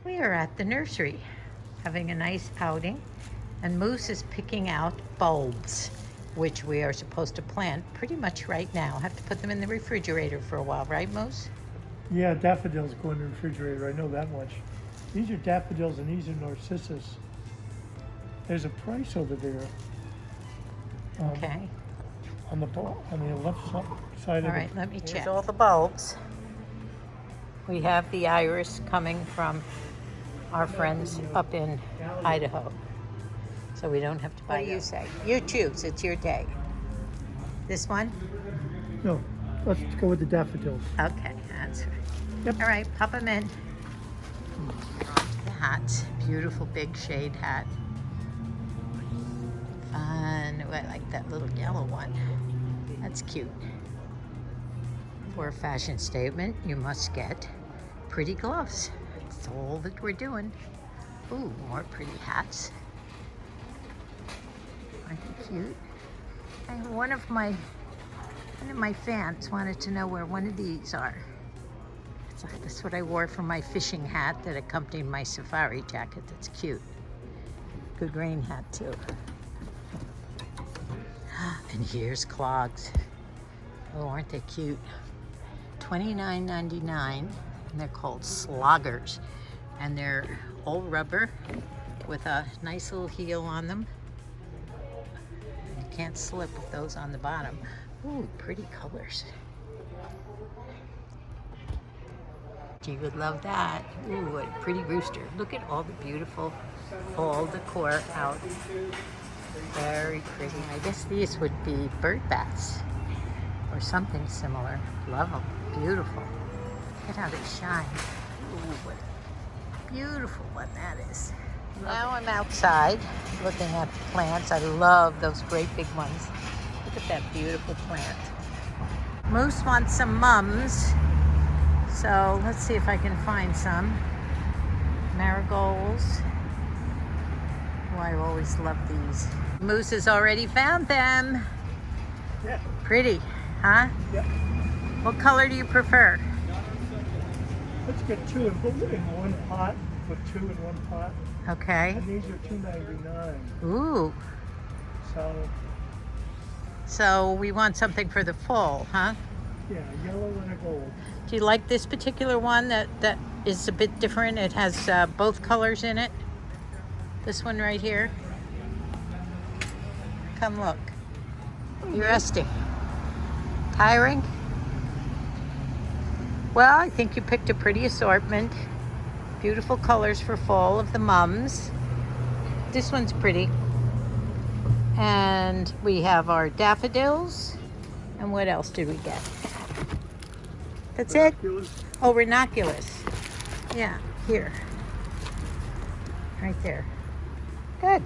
We are at the nursery having a nice outing, and Moose is picking out bulbs, which we are supposed to plant pretty much right now. Have to put them in the refrigerator for a while, right, Moose? Yeah, daffodils go in the refrigerator, I know that much. These are daffodils and these are narcissus. There's a price over there. Okay. On the left side All of right, it. let me check. Here's all the bulbs. We have the iris coming from our friends up in Idaho. So we don't have to buy. What do you say? You choose, it's your day. This one? No, let's go with the daffodils. Okay, that's right. Yep. All right, pop them in. The hat, beautiful big shade hat. Fun, oh, I like that little yellow one. That's cute. For a fashion statement, you must get pretty gloves. That's all that we're doing. Ooh, more pretty hats. Aren't they cute? And one of my fans wanted to know where one of these are. So that's what I wore for my fishing hat that accompanied my safari jacket. That's cute. Good rain hat too. And here's clogs. Oh, aren't they cute? $29.99, and they're called sloggers. And they're all rubber with a nice little heel on them. You can't slip with those on the bottom. Ooh, pretty colors. You would love that. Ooh, what a pretty rooster. Look at all the beautiful fall decor out. Very pretty. I guess these would be bird baths or something similar. Love them. Beautiful. Look at how they shine. Ooh, what a beautiful one that is. Now I'm outside looking at the plants. I love those great big ones. Look at that beautiful plant. Moose wants some mums. So let's see if I can find some. Marigolds. Oh, I always love these. Moose has already found them. Yeah. Pretty, huh? Yep. What color do you prefer? Let's get two and put in one pot. Put two in one pot. Okay. And these are $2.99. Ooh. So we want something for the fall, huh? Yeah, yellow and a gold. Do you like this particular one that is a bit different? It has both colors in it. This one right here. Come look. You're resting. Tiring? Well, I think you picked a pretty assortment. Beautiful colors for fall of the mums. This one's pretty. And we have our daffodils. And what else did we get? That's Ranunculus. it? Oh, ranunculus. Yeah, here. Right there. Good.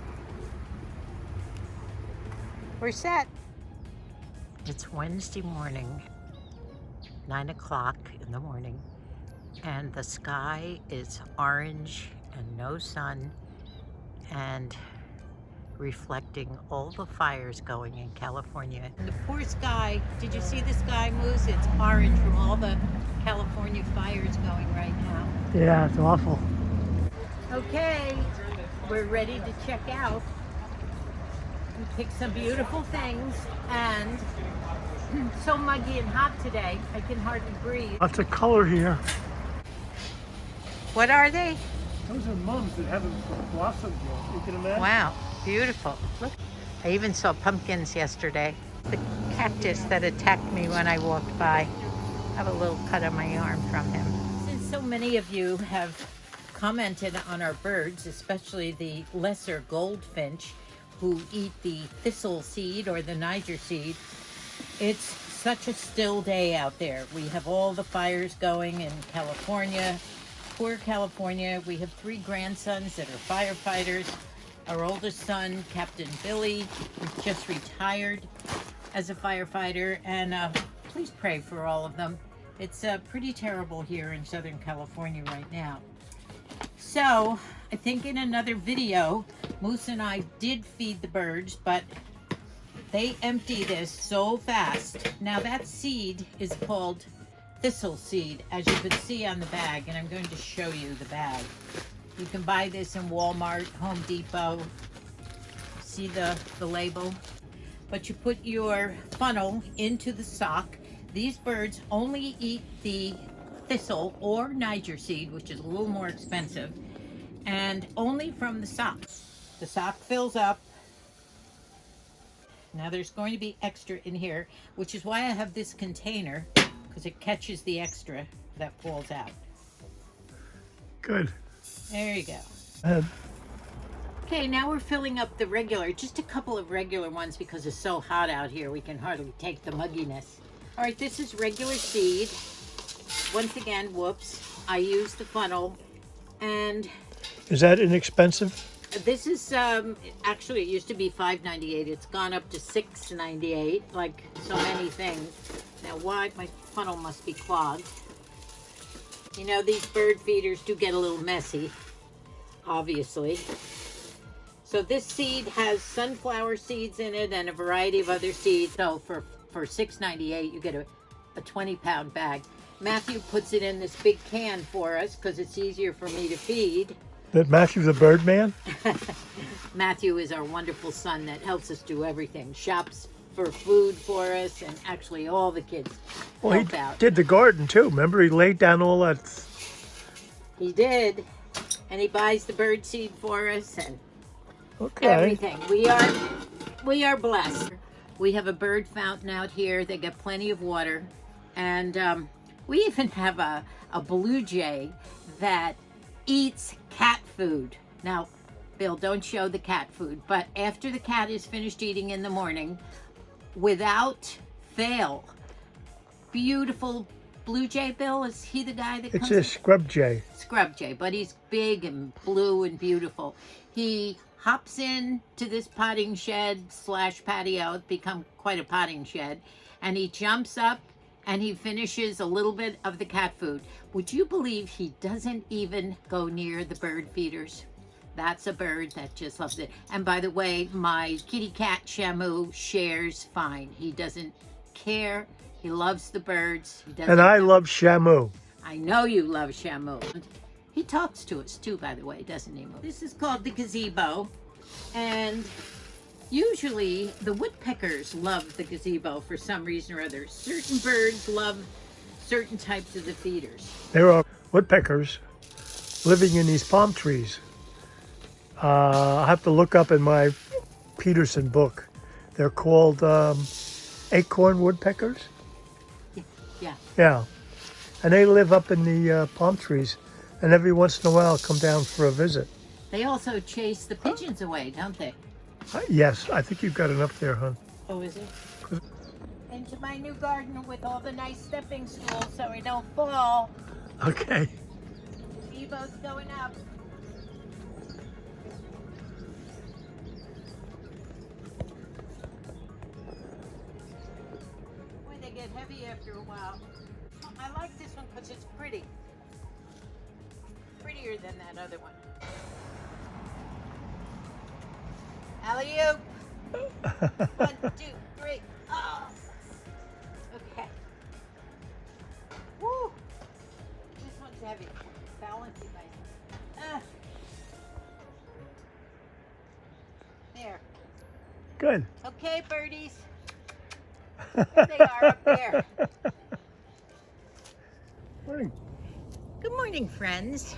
We're set. It's Wednesday morning, 9 o'clock in the morning, and the sky is orange and no sun and reflecting all the fires going in California. The poor sky, did you see the sky, Moose? It's orange from all the California fires going right now. Yeah, it's awful. Okay, we're ready to check out. We picked some beautiful things, and so muggy and hot today, I can hardly breathe. Lots of color here. What are they? Those are mums that haven't blossomed yet. You can imagine. Wow, beautiful. Look, I even saw pumpkins yesterday. The cactus that attacked me when I walked by. I have a little cut on my arm from him. Since so many of you have commented on our birds, especially the lesser goldfinch, who eat the thistle seed or the Niger seed, it's such a still day out there. We have all the fires going in California. Poor California. We have 3 grandsons that are firefighters. Our oldest son, Captain Billy, is just retired as a firefighter, and please pray for all of them. It's pretty terrible here in Southern California right now. So I think in another video, Moose and I did feed the birds, but they empty this so fast. Now that seed is called thistle seed, as you could see on the bag, and I'm going to show you the bag. You can buy this in Walmart, Home Depot. See the label? But you put your funnel into the sock. These birds only eat the thistle or Niger seed, which is a little more expensive, and only from the sock. The sock fills up. Now there's going to be extra in here, which is why I have this container, because it catches the extra that falls out. Good. There you go. And Okay, now we're filling up the regular, just a couple of regular ones because it's so hot out here. We can hardly take the mugginess. All right, this is regular seed. Once again, whoops, I used the funnel. And is that inexpensive? this is, actually it used to be $5.98. It's gone up to $6.98, like so many things. Now why, my funnel must be clogged. You know, these bird feeders do get a little messy, obviously. So this seed has sunflower seeds in it and a variety of other seeds. So for $6.98, you get a 20-pound bag. Matthew puts it in this big can for us because it's easier for me to feed. That Matthew the bird man? Matthew is our wonderful son that helps us do everything. Shops for food for us, and actually all the kids help out. Did the garden too. Remember, he laid down all that. He did. And he buys the bird seed for us and Okay. everything. We are blessed. We have a bird fountain out here. They get plenty of water. And we even have a blue jay that eats cat food. Now, Bill, don't show the cat food, but after the cat is finished eating in the morning, without fail, beautiful blue jay. Bill, is he the guy that It's comes? a scrub jay. Scrub jay, but he's big and blue and beautiful. He hops in to this potting shed / patio. It's become quite a potting shed, and he jumps up and he finishes a little bit of the cat food. Would you believe he doesn't even go near the bird feeders? That's a bird that just loves it. And by the way, my kitty cat Shamu shares fine. He doesn't care. He loves the birds. He doesn't. And I love Shamu. I know you love Shamu. He talks to us too, by the way, doesn't he? This is called the gazebo. And usually the woodpeckers love the gazebo for some reason or other. Certain birds love certain types of the feeders. There are woodpeckers living in these palm trees. I have to look up in my Peterson book. They're called acorn woodpeckers. Yeah. Yeah. And they live up in the palm trees, and every once in a while come down for a visit. They also chase the pigeons away, don't they? Yes, I think you've got enough there, hon. Oh, is it? Into my new garden with all the nice stepping stools so I don't fall. Okay. Gazebo's going up. Boy, they get heavy after a while. I like this one because it's pretty. Prettier than that other one. Alley-oop. 1, 2, 3. Oh. Okay. Woo. This one's heavy. Balancing myself. There. Good. Okay, birdies. There they are up there. Morning. Good morning, friends.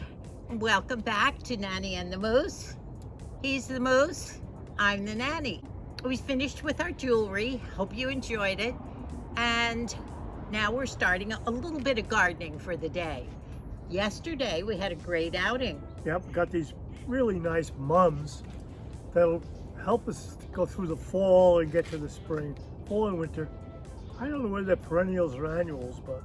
Welcome back to Nanny and the Moose. He's the Moose. I'm the Nanny. We finished with our jewelry. Hope you enjoyed it. And now we're starting a little bit of gardening for the day. Yesterday we had a great outing. Yep, got these really nice mums that'll help us go through the fall and get to the spring. Fall and winter. I don't know whether they're perennials or annuals, but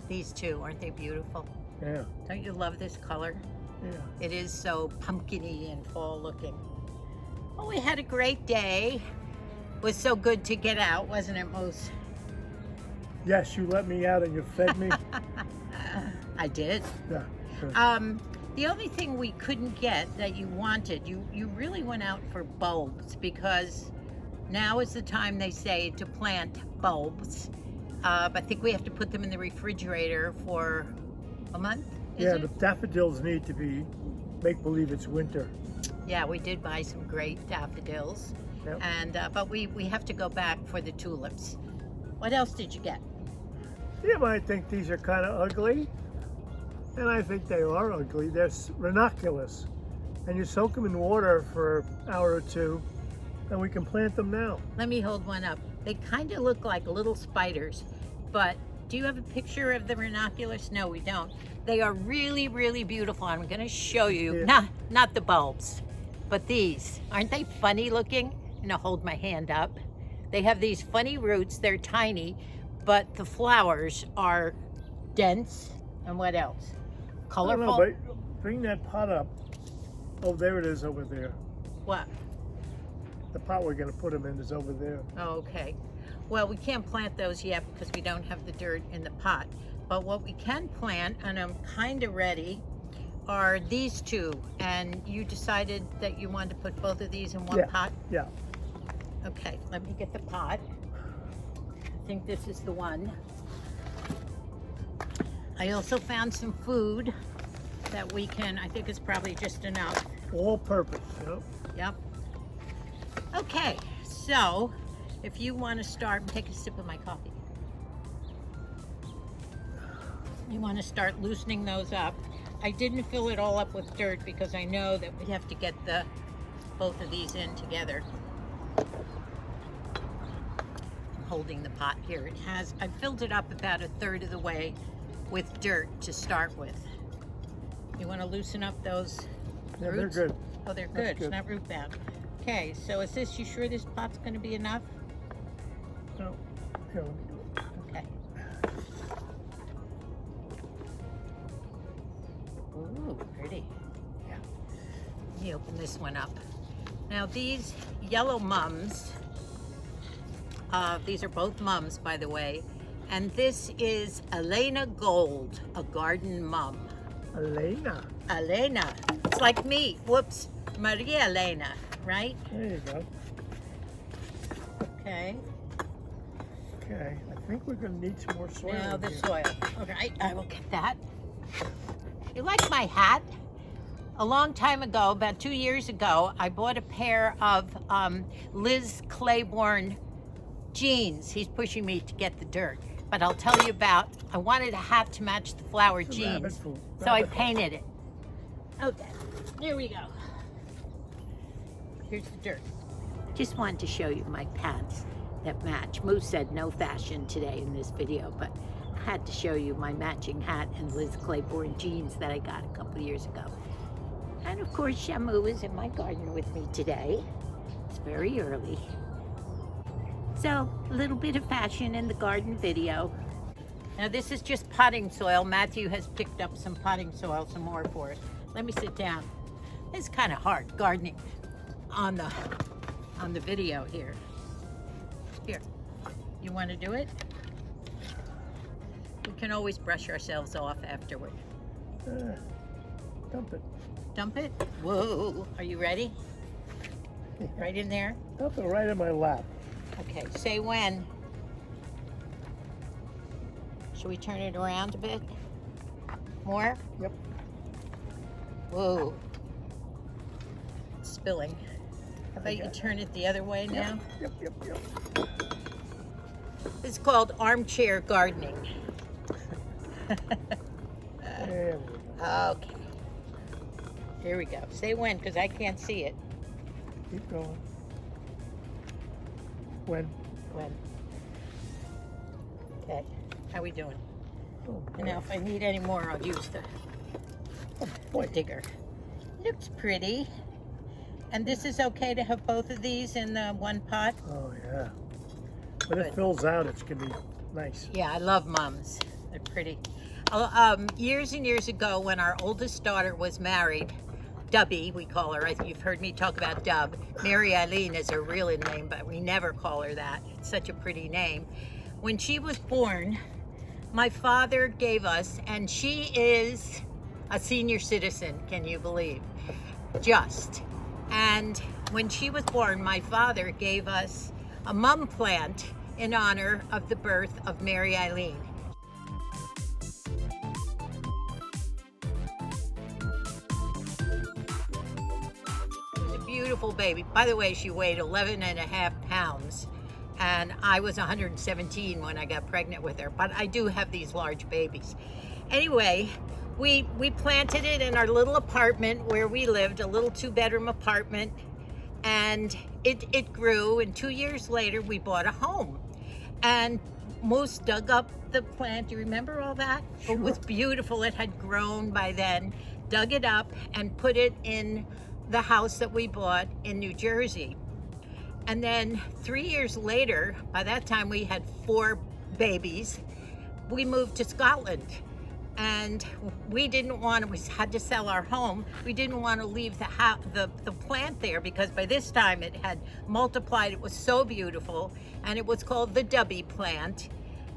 These two, aren't they beautiful? yeah. Don't you love this color? Yeah. It is so pumpkin-y and fall looking. Well, we had a great day. It was so good to get out, wasn't it, Moose? Yes, you let me out and you fed me. I did. Yeah. Sure. The only thing we couldn't get that you wanted, you really went out for bulbs, because now is the time, they say, to plant bulbs. I think we have to put them in the refrigerator for a month. Yeah, the daffodils need to be make believe it's winter. Yeah, we did buy some great daffodils. Yep. And but we have to go back for the tulips. What else did you get? You might think these are kind of ugly, and I think they are ugly. They're ranunculus, and you soak them in water for an hour or two, and we can plant them now. Let me hold one up. They kind of look like little spiders, but do you have a picture of the ranunculus? No, we don't. They are really, really beautiful. I'm going to show you. Yeah. Not the bulbs, but these. Aren't they funny looking? I'm going to hold my hand up. They have these funny roots. They're tiny, but the flowers are dense. And what else? Colorful. I don't know, but bring that pot up. Oh, there it is over there. What? The pot we're going to put them in is over there. Oh, okay. Well, we can't plant those yet because we don't have the dirt in the pot. But what we can plant, and I'm kind of ready, are these two. And you decided that you wanted to put both of these in one pot? Yeah. Okay, let me get the pot. I think this is the one. I also found some food that we can, I think it's probably just enough. All purpose, yep. Yep. Okay, so if you want to start, take a sip of my coffee. You want to start loosening those up. I didn't fill it all up with dirt because I know that we have to get both of these in together. I'm holding the pot here. I filled it up about a third of the way with dirt to start with. You want to loosen up those Yeah, roots? they're good. Oh, they're That's good. good. It's not root bound. Okay, so you sure this pot's going to be enough? No. Here, let me do it. Okay. Ooh, pretty. Yeah. Let me open this one up. Now these yellow mums, these are both mums, by the way, and this is Elena Gold, a garden mum. Elena. Elena. It's like me. Whoops. Maria Elena, right? There you go. Okay. Okay. I think we're going to need some more soil. Now in the here. soil. All right, I will get that. You like my hat? A long time ago, about 2 years ago, I bought a pair of Liz Claiborne jeans. He's pushing me to get the dirt. But I'll tell you I wanted a hat to match the flower It's a jeans. rabbit food. So I Rabbit food. painted it. Okay, here we go. Here's the dirt. Just wanted to show you my pants that match. Moose said no fashion today in this video, but I had to show you my matching hat and Liz Claiborne jeans that I got a couple years ago. And of course, Shamu is in my garden with me today. It's very early. So, a little bit of fashion in the garden video. Now this is just potting soil. Matthew has picked up some potting soil, some more for us. Let me sit down. It's kind of hard gardening on the video here. Here, you want to do it? We can always brush ourselves off afterward. Dump it. Dump it? Whoa, are you ready? Right in there? Dump it right in my lap. Okay, say when. Should we turn it around a bit? More? Yep. Whoa. It's spilling. How about you turn it the other way now? Yep. It's called armchair gardening. There we go. Okay. Here we go. Say when, because I can't see it. Keep going. When? When. Okay. How we doing? Oh, And now if I need any more, I'll use the boy. digger. Looks pretty. And this is okay to have both of these in the one pot? Oh, yeah. When Good. it fills out, it's going to be nice. Yeah, I love mums. They're pretty. Years and years ago, when our oldest daughter was married, Dubby, we call her. I think you've heard me talk about Dub. Mary Eileen is her real name, but we never call her that. It's such a pretty name. When she was born, my father gave us, and she is a senior citizen, can you believe? Just. And when she was born, my father gave us a mum plant in honor of the birth of Mary Eileen. beautiful baby. By the way, she weighed 11 and a half pounds. And I was 117 when I got pregnant with her. But I do have these large babies. Anyway, we planted it in our little apartment where we lived, a little 2-bedroom apartment. And it grew, and 2 years later, we bought a home. And Moose dug up the plant. Do you remember all that? Sure. It was beautiful. It had grown by then. Dug it up and put it in the house that we bought in New Jersey. And then 3 years later, by that time we had 4 babies, we moved to Scotland. And we didn't want to, we had to sell our home. We didn't want to leave the plant there because by this time it had multiplied. It was so beautiful, and it was called the Dubby plant.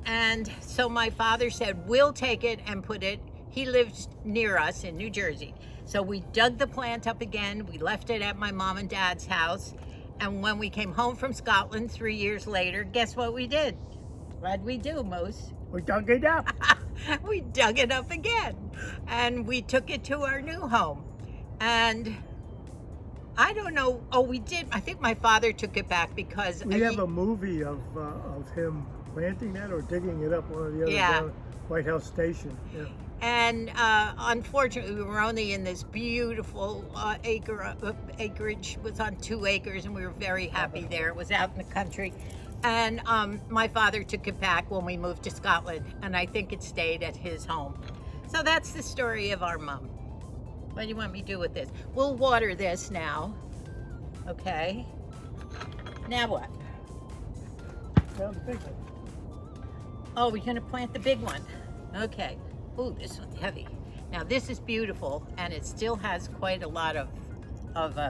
And so my father said, we'll take it and put it, he lives near us in New Jersey. So we dug the plant up again. We left it at my mom and dad's house. And when we came home from Scotland 3 years later, guess what we did? What'd we do, Moose? We dug it up. We dug it up again, and we took it to our new home. And I don't know, we did, I think my father took it back because We have a movie of him planting that or digging it up, one or the other, down White House Station. Yeah. And unfortunately, we were only in this beautiful acreage. It was on 2 acres, and we were very happy there. It was out in the country. And my father took it back when we moved to Scotland, and I think it stayed at his home. So that's the story of our mom. What do you want me to do with this? We'll water this now. Okay. Now what? Now the big one. Oh, we're gonna plant the big one. Okay. Ooh, this one's heavy. Now this is beautiful, and it still has quite a lot of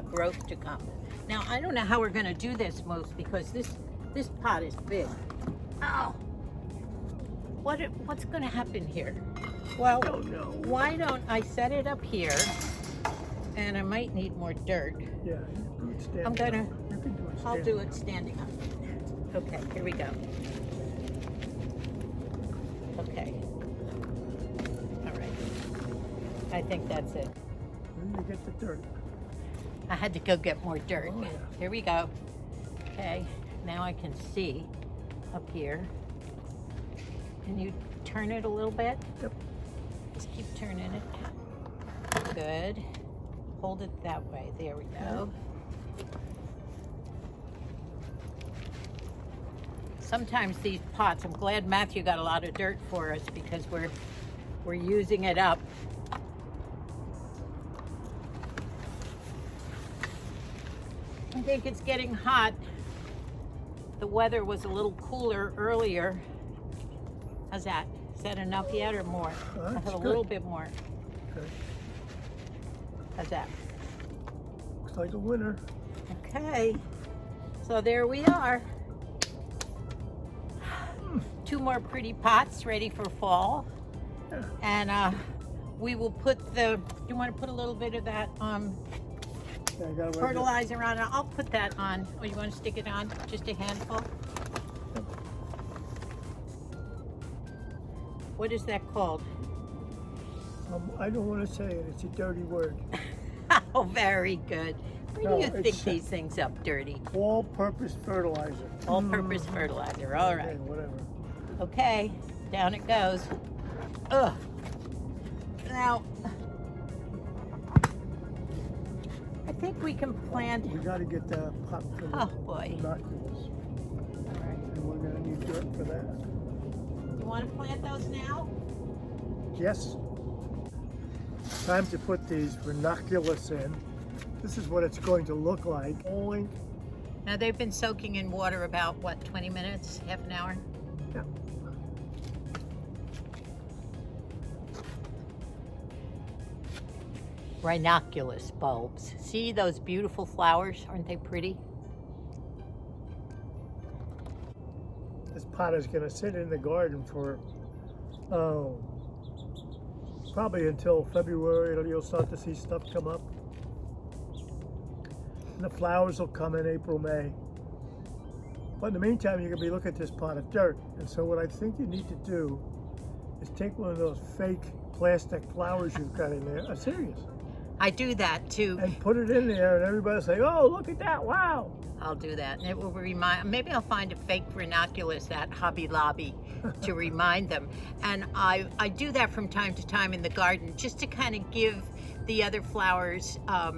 growth to come. Now I don't know how we're gonna do this, Moose, because this pot is big. Oh, what's gonna happen here? Well, I don't know. why don't I set it up here? And I might need more dirt. Yeah, you do it standing I'm gonna, up. You can do it I'll standing do up. it standing up. Okay, here we go. Okay. All right. I think that's it. Where do you get the dirt? I had to go get more dirt. Oh, yeah. Here we go. Okay, now I can see up here. Can you turn it a little bit? Yep. Just keep turning it. Good. Hold it that way. There we go. Sometimes these pots, I'm glad Matthew got a lot of dirt for us because we're using it up. I think it's getting hot. The weather was a little cooler earlier. How's that? Is that enough yet or more? I That's have a good. little bit more. Okay. How's that? Looks like a winner. Okay. So there we are. 2 more pretty pots ready for fall. Yeah. And we will put do you want to put a little bit of that Yeah, I got it right here. fertilizer on it? I'll put that on. Oh, you want to stick it on? Just a handful? What is that called? I don't want to say it. It's a dirty word. Oh, very good. Where No, do you think it's, these things up dirty? All-purpose fertilizer. All-purpose fertilizer. All right. Okay, whatever. Okay, down it goes. Ugh. Now, I think we can plant. We got to get the pot for the Oh boy. ranunculus. All right. And we're going to need dirt for that. You want to plant those now? Yes. Time to put these ranunculus in. This is what it's going to look like. Only, Now they've been soaking in water about what, 20 minutes, half an hour? yeah. Ranunculus bulbs. See those beautiful flowers? Aren't they pretty? This pot is going to sit in the garden for, probably until February. You'll start to see stuff come up. And the flowers will come in April, May. But in the meantime, you're going to be looking at this pot of dirt. And so what I think you need to do is take one of those fake plastic flowers you've got in there. I'm serious. I do that too. and put it in there, and everybody say, "Oh, look at that! Wow!" I'll do that, and it will remind. Maybe I'll find a fake ranunculus at Hobby Lobby to remind them. And I do that from time to time in the garden, just to kind of give the other flowers a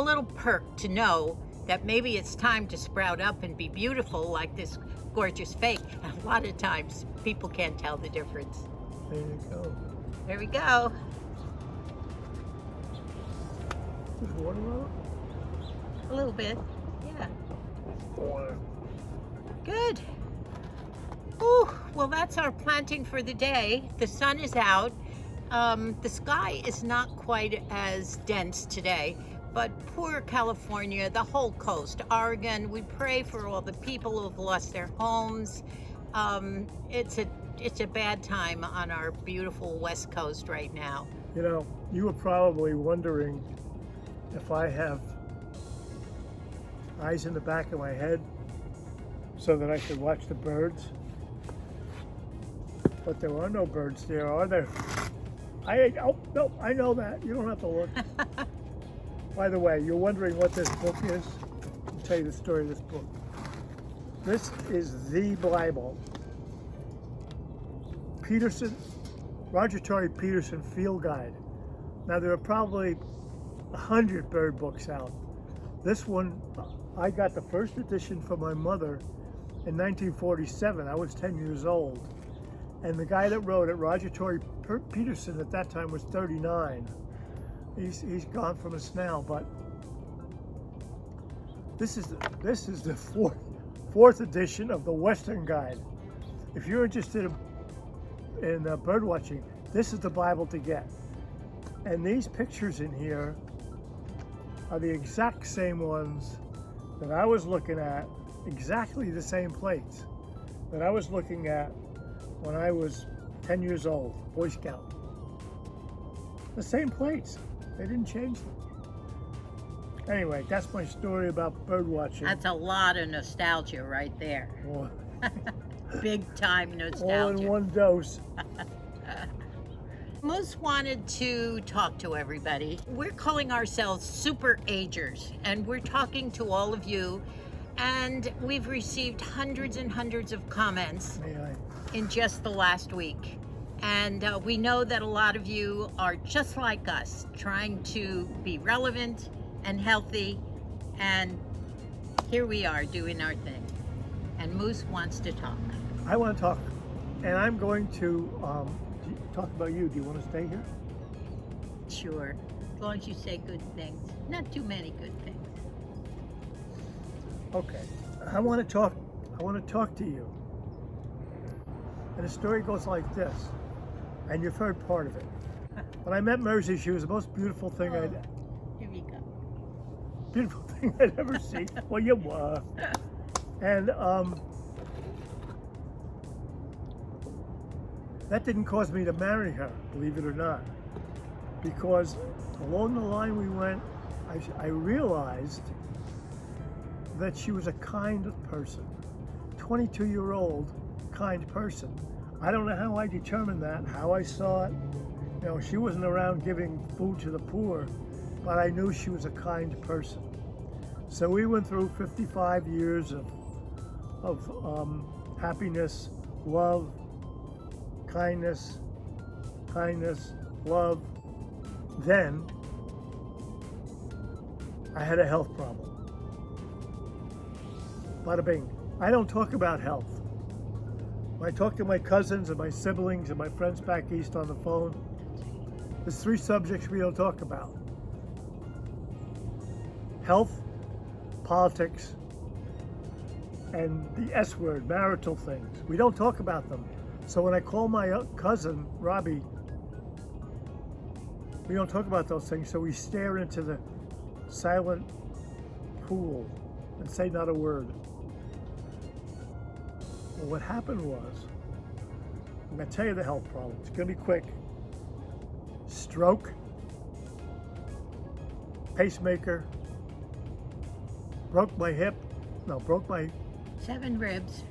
little perk to know that maybe it's time to sprout up and be beautiful like this gorgeous fake. And a lot of times people can't tell the difference. There you go. There we go. Just water on A little bit. Yeah. it? Water. Good. Ooh, well, that's our planting for the day. The sun is out. The sky is not quite as dense today, but poor California, the whole coast, Oregon, we pray for all the people who have lost their homes. It's a bad time on our beautiful West Coast right now. You know, you were probably wondering if I have eyes in the back of my head so that I could watch the birds. But there are no birds there, are there? Oh, no, I know that. You don't have to look. By the way, you're wondering what this book is? I'll tell you the story of this book. This is the Bible. Roger Tory Peterson Field Guide. Now, there are probably 100 bird books out. This one, I got the first edition from my mother in 1947. I was 10 years old. And the guy that wrote it, Roger Tory Peterson, at that time was 39. He's gone from us now, but this is the fourth edition of the Western Guide. If you're interested in bird watching, this is the Bible to get. And these pictures in here are the exact same ones that I was looking at, exactly the same plates that I was looking at when I was 10 years old, Boy Scout. The same plates. They didn't change them. Anyway, that's my story about bird watching. That's a lot of nostalgia right there. Well, Big time nostalgia. all in one dose. Moose wanted to talk to everybody. We're calling ourselves super agers, and we're talking to all of you, and we've received hundreds and hundreds of comments May I? in just the last week. And we know that a lot of you are just like us, trying to be relevant and healthy, and here we are doing our thing. And Moose wants to talk. I want to talk, and I'm going to talk about you. Do you want to stay here? Sure, as long as you say good things. Not too many good things. Okay. I want to talk to you. And the story goes like this, and you've heard part of it. When I met Mersey, she was the most beautiful thing Here you go. beautiful thing I'd ever seen. Well, you were. And that didn't cause me to marry her, believe it or not, because along the line we went, I realized that she was a kind person, 22-year-old kind person. I don't know how I determined that, how I saw it. You know, she wasn't around giving food to the poor, but I knew she was a kind person. So we went through 55 years of happiness, love, kindness, love. Then I had a health problem. Bada bing. I don't talk about health. When I talk to my cousins and my siblings and my friends back east on the phone, there's three subjects we don't talk about: health, politics, and the S word, marital things. We don't talk about them. So when I call my cousin, Robbie, we don't talk about those things. So we stare into the silent pool and say not a word. Well, what happened was, I'm going to tell you the health problem. It's going to be quick. Stroke, pacemaker, broke my 7 ribs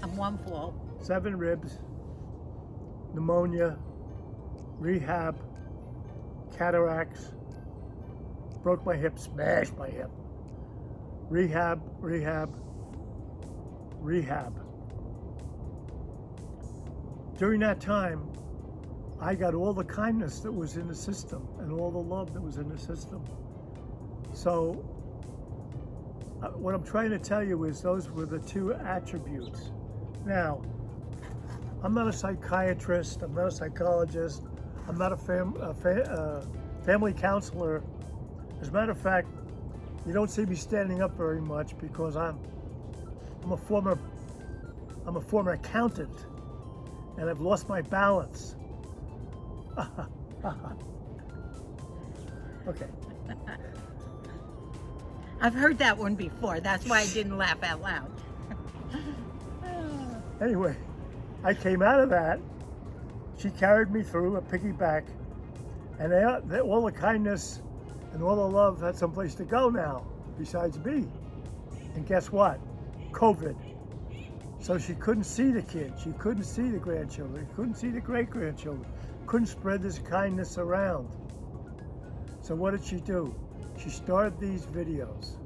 and 1 fall. 7 ribs, pneumonia, rehab, cataracts, broke my hip, smashed my hip. Rehab, rehab, rehab. During that time, I got all the kindness that was in the system and all the love that was in the system. So what I'm trying to tell you is those were the two attributes. Now, I'm not a psychiatrist, I'm not a psychologist, I'm not a family counselor. As a matter of fact, you don't see me standing up very much because I'm a former accountant and I've lost my balance. Okay. I've heard that one before. That's why I didn't laugh out loud. Anyway, I came out of that. She carried me through a piggyback, and all the kindness and all the love had someplace to go now, besides me. And guess what? COVID. So she couldn't see the kids. She couldn't see the grandchildren. Couldn't see the great-grandchildren. Couldn't spread this kindness around. So what did she do? She started these videos.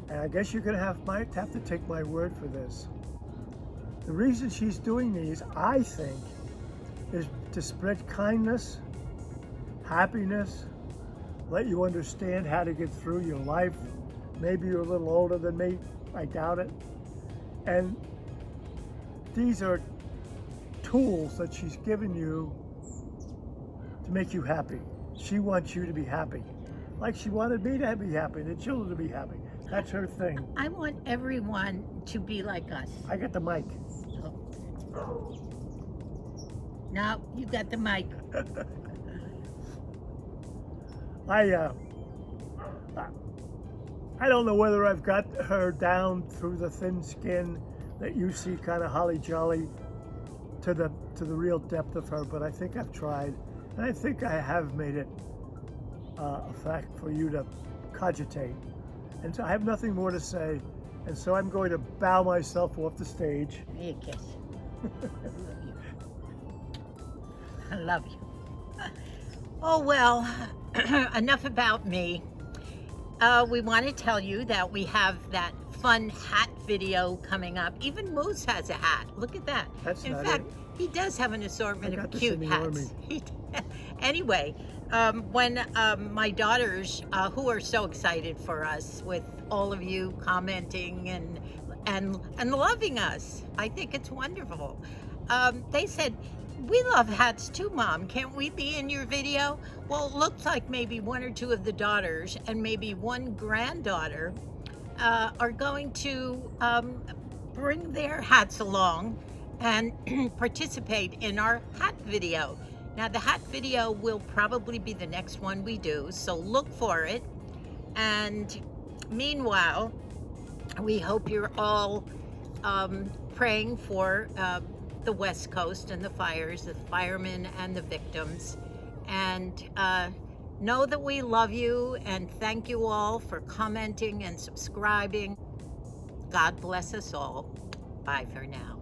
And I guess you're going to might have to take my word for this. The reason she's doing these, I think, is to spread kindness, happiness, let you understand how to get through your life. Maybe you're a little older than me, I doubt it. And these are tools that she's given you to make you happy. She wants you to be happy. Like she wanted me to be happy, the children to be happy. That's her thing. I want everyone to be like us. I got the mic. Oh. No, you got the mic. I don't know whether I've got her down through the thin skin that you see, kind of holly jolly, to the real depth of her, but I think I've tried, and I think I have made it a fact for you to cogitate. And so I have nothing more to say, and so I'm going to bow myself off the stage. Give me a kiss. I love you. Oh, well, enough about me. We want to tell you that we have that fun hat video coming up. Even Moose has a hat. Look at that. That's In not fact, it. he does have an assortment I of got this cute in the hats. army. Anyway, when my daughters, who are so excited for us, with all of you commenting and loving us, I think it's wonderful. They said, "We love hats too, Mom. Can't we be in your video?" Well, it looks like maybe one or two of the daughters and maybe one granddaughter are going to bring their hats along and participate in our hat video. Now, the hat video will probably be the next one we do, so look for it. And meanwhile, we hope you're all praying for the West Coast and the fires, the firemen and the victims. And know that we love you, and thank you all for commenting and subscribing. God bless us all. Bye for now.